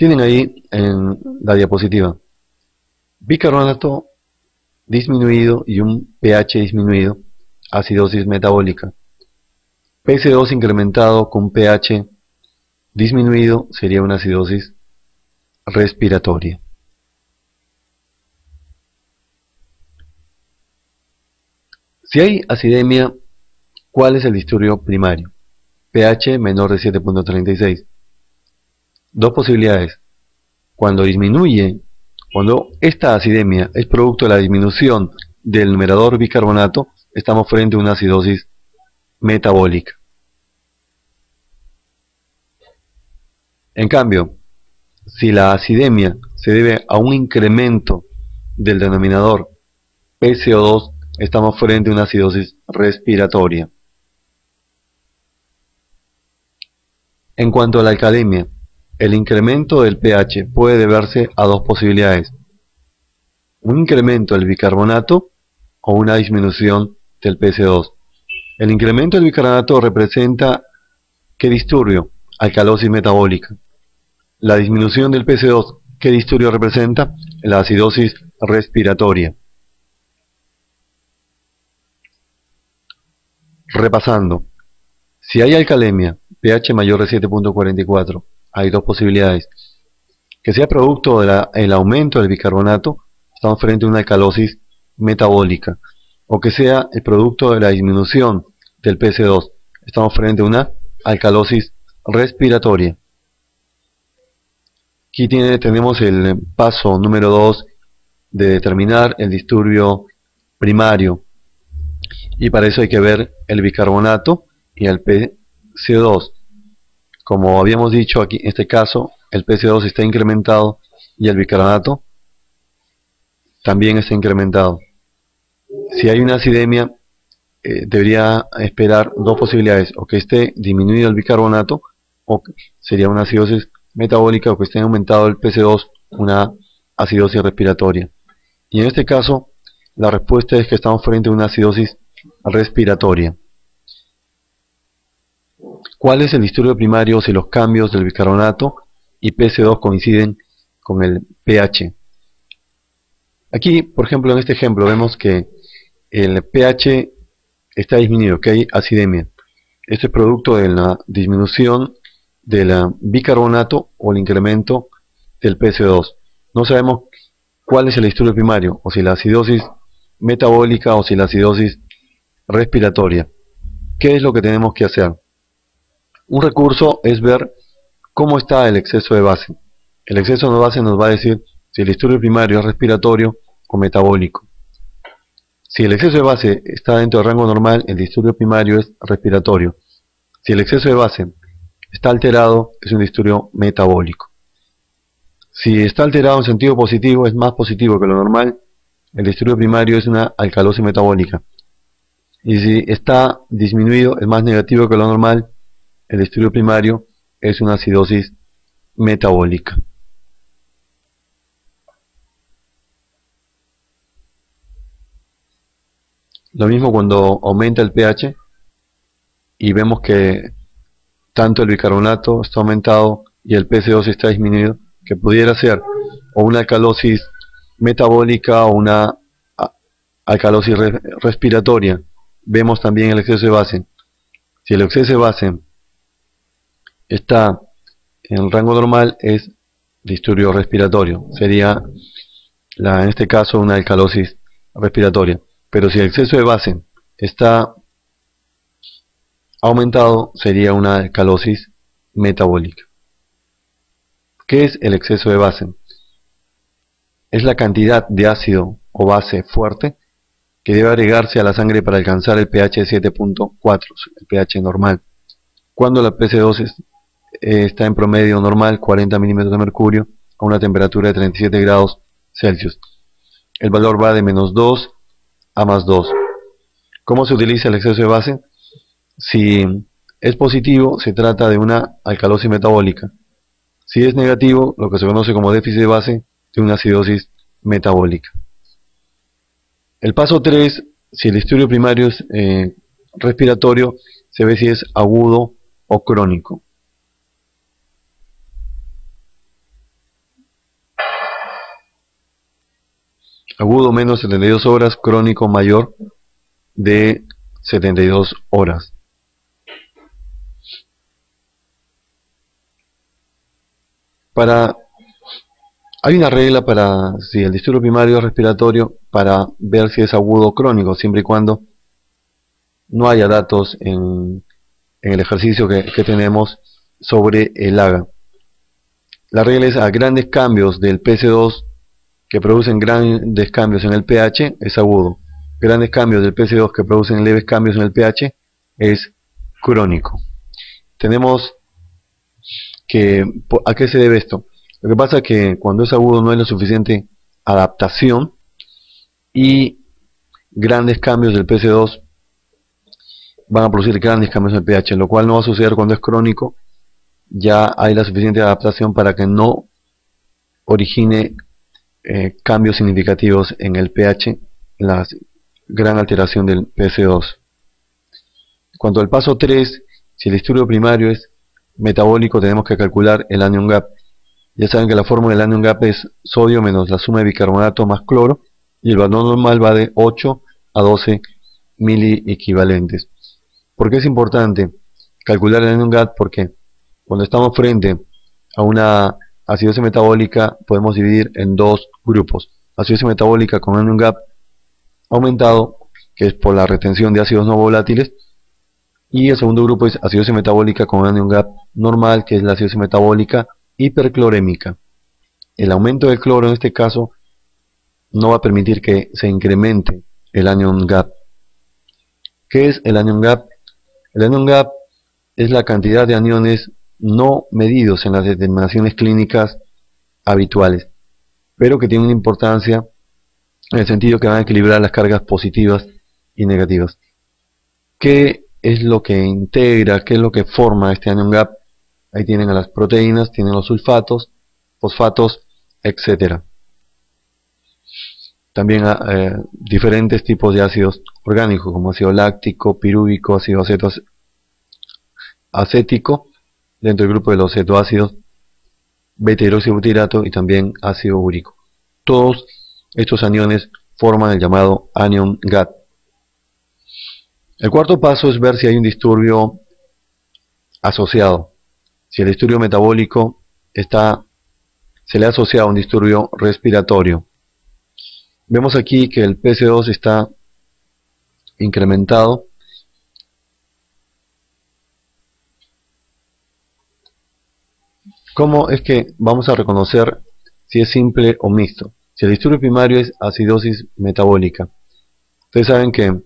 Tienen ahí en la diapositiva bicarbonato disminuido y un pH disminuido, acidosis metabólica. PC2 incrementado con pH disminuido sería una acidosis respiratoria. Si hay acidemia, ¿cuál es el disturbio primario? pH menor de 7.36. Dos posibilidades. Cuando esta acidemia es producto de la disminución del numerador bicarbonato, estamos frente a una acidosis metabólica. En cambio, si la acidemia se debe a un incremento del denominador PCO2, estamos frente a una acidosis respiratoria. En cuanto a la alcalemia, el incremento del pH puede deberse a dos posibilidades: un incremento del bicarbonato o una disminución del PC2. El incremento del bicarbonato representa ¿qué disturbio? Alcalosis metabólica. La disminución del PC2, ¿qué disturbio representa? La acidosis respiratoria. Repasando, si hay alcalemia, pH mayor de 7.44, hay dos posibilidades: que sea producto del aumento del bicarbonato, estamos frente a una alcalosis metabólica, o que sea el producto de la disminución del PC2, estamos frente a una alcalosis respiratoria. Aquí tenemos el paso número 2 de determinar el disturbio primario, y para eso hay que ver el bicarbonato y el PCO2. Como habíamos dicho, aquí en este caso el PCO2 está incrementado y el bicarbonato también está incrementado. Si hay una acidemia, debería esperar dos posibilidades: o que esté disminuido el bicarbonato, o que sería una acidosis metabólica, o que esté aumentado el PC2, una acidosis respiratoria. Y en este caso, la respuesta es que estamos frente a una acidosis respiratoria. ¿Cuál es el disturbio primario si los cambios del bicarbonato y PC2 coinciden con el pH? Aquí, por ejemplo, en este ejemplo vemos que el pH está disminuido, que hay acidemia. Esto es producto de la disminución del bicarbonato o el incremento del PC2. No sabemos cuál es el disturbio primario, o si la acidosis metabólica o si la acidosis respiratoria. ¿Qué es lo que tenemos que hacer? Un recurso es ver cómo está el exceso de base. El exceso de base nos va a decir si el disturbio primario es respiratorio o metabólico. Si el exceso de base está dentro del rango normal, el disturbio primario es respiratorio. Si el exceso de base está alterado, es un disturbio metabólico. Si está alterado en sentido positivo, es más positivo que lo normal, el disturbio primario es una alcalosis metabólica. Y si está disminuido, es más negativo que lo normal, el disturbio primario es una acidosis metabólica. Lo mismo cuando aumenta el pH y vemos que tanto el bicarbonato está aumentado y el PC2 está disminuido, que pudiera ser o una alcalosis metabólica o una alcalosis respiratoria. Vemos también el exceso de base. Si el exceso de base está en el rango normal, es disturbio respiratorio. Sería, en este caso, una alcalosis respiratoria. Pero si el exceso de base está aumentado, sería una alcalosis metabólica. ¿Qué es el exceso de base? Es la cantidad de ácido o base fuerte que debe agregarse a la sangre para alcanzar el pH 7.4, el pH normal. Cuando la PC2 está en promedio normal, 40 milímetros de mercurio, a una temperatura de 37 grados Celsius. El valor va de -2 a +2. ¿Cómo se utiliza el exceso de base? Si es positivo, se trata de una alcalosis metabólica. Si es negativo, lo que se conoce como déficit de base, de una acidosis metabólica. El paso 3, si el disturbio primario es respiratorio, se ve si es agudo o crónico. Agudo menos 72 horas, crónico mayor de 72 horas. Hay una regla para si el disturbio primario es respiratorio para ver si es agudo o crónico, siempre y cuando no haya datos en el ejercicio que tenemos sobre el AGA. La regla es: a grandes cambios del PC2 que producen grandes cambios en el pH es agudo. Grandes cambios del PC2 que producen leves cambios en el pH es crónico. Tenemos que, ¿a qué se debe esto? Lo que pasa es que cuando es agudo no hay la suficiente adaptación y grandes cambios del PC2 van a producir grandes cambios en el pH, lo cual no va a suceder cuando es crónico. Ya hay la suficiente adaptación para que no origine cambios significativos en el pH, la gran alteración del PC2. Cuanto al paso 3, si el disturbio primario es metabólico, tenemos que calcular el anion gap. Ya saben que la fórmula del anion gap es sodio menos la suma de bicarbonato más cloro, y el valor normal va de 8 a 12 miliequivalentes. ¿Por qué es importante calcular el anion gap? Porque cuando estamos frente a una acidosis metabólica podemos dividir en dos grupos: acidosis metabólica con anion gap aumentado, que es por la retención de ácidos no volátiles, y el segundo grupo es acidosis metabólica con anion gap normal, que es la acidosis metabólica hiperclorémica. El aumento del cloro en este caso no va a permitir que se incremente el anion gap. ¿Qué es el anion gap? El anion gap es la cantidad de aniones no medidos en las determinaciones clínicas habituales, pero que tienen una importancia en el sentido que van a equilibrar las cargas positivas y negativas. ¿Qué es lo que integra, qué es lo que forma este anion gap? Ahí tienen a las proteínas, tienen los sulfatos, fosfatos, etc. También diferentes tipos de ácidos orgánicos, como ácido láctico, pirúvico, ácido acético, dentro del grupo de los cetoácidos, beta-hidroxibutirato y también ácido úrico. Todos estos aniones forman el llamado anion gap. El cuarto paso es ver si hay un disturbio asociado. Si el disturbio metabólico se le ha asociado a un disturbio respiratorio. Vemos aquí que el PC2 está incrementado. ¿Cómo es que vamos a reconocer si es simple o mixto? Si el disturbio primario es acidosis metabólica. Ustedes saben que,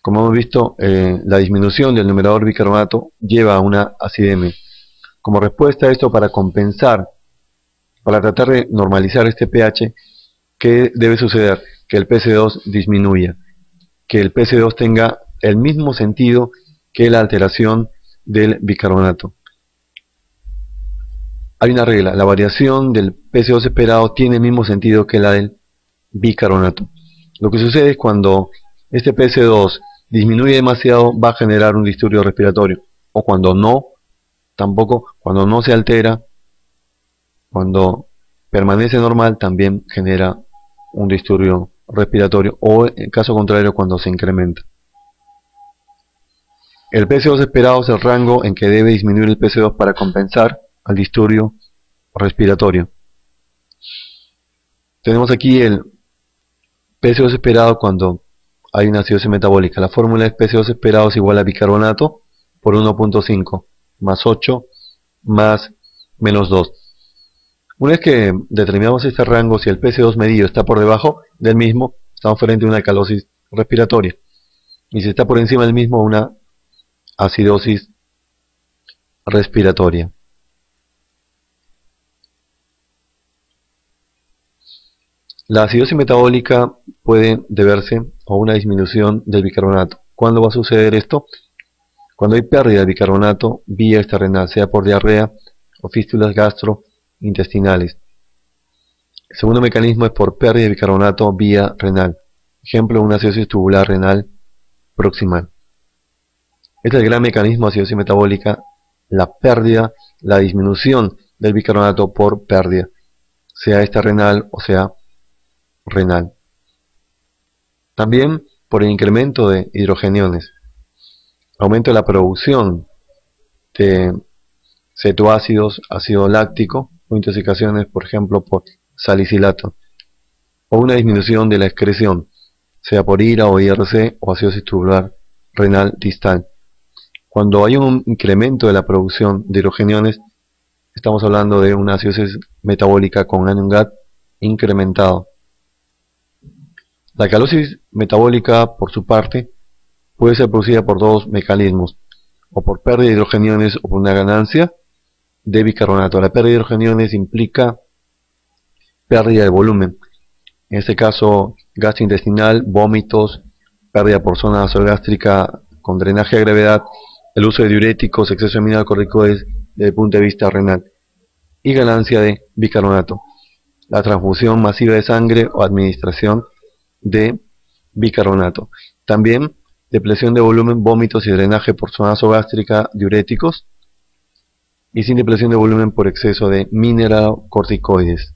como hemos visto, la disminución del numerador bicarbonato lleva a una acidemia. Como respuesta a esto, para compensar, para tratar de normalizar este pH, ¿qué debe suceder? Que el PC2 disminuya, que el PC2 tenga el mismo sentido que la alteración del bicarbonato. Hay una regla: la variación del PC2 esperado tiene el mismo sentido que la del bicarbonato. Lo que sucede es cuando este PC2 disminuye demasiado, va a generar un disturbio respiratorio, o cuando no, tampoco, cuando no se altera, cuando permanece normal, también genera un disturbio respiratorio, o en caso contrario, cuando se incrementa. El PC2 esperado es el rango en que debe disminuir el PC2 para compensar al disturbio respiratorio. Tenemos aquí el PC2 esperado cuando hay una acidosis metabólica. La fórmula es PC2 esperado es igual a bicarbonato por 1.5 más 8 más menos 2. Una vez que determinamos este rango, si el PC2 medido está por debajo del mismo, estamos frente a una alcalosis respiratoria. Y si está por encima del mismo, una acidosis respiratoria. La acidosis metabólica puede deberse a una disminución del bicarbonato. ¿Cuándo va a suceder esto? Cuando hay pérdida de bicarbonato vía extrarrenal, sea por diarrea o fístulas gastrointestinales. El segundo mecanismo es por pérdida de bicarbonato vía renal. Ejemplo, una acidosis tubular renal proximal. Este es el gran mecanismo de acidosis metabólica: la pérdida, la disminución del bicarbonato por pérdida, sea esta renal o sea renal. También por el incremento de hidrogeniones, aumento de la producción de cetoácidos, ácido láctico o intoxicaciones, por ejemplo, por salicilato, o una disminución de la excreción, sea por IRA o IRC o acidosis tubular renal distal. Cuando hay un incremento de la producción de hidrogeniones, estamos hablando de una acidosis metabólica con anion GAT incrementado. La alcalosis metabólica, por su parte, puede ser producida por dos mecanismos, o por pérdida de hidrogeniones o por una ganancia de bicarbonato. La pérdida de hidrogeniones implica pérdida de volumen, en este caso gastrointestinal, vómitos, pérdida por zona nasogástrica con drenaje a gravedad, el uso de diuréticos, exceso de mineralocorticoides desde el punto de vista renal, y ganancia de bicarbonato, la transfusión masiva de sangre o administración de bicarbonato. También depresión de volumen, vómitos y drenaje por zona nasogástrica, diuréticos, y sin depresión de volumen por exceso de mineralocorticoides.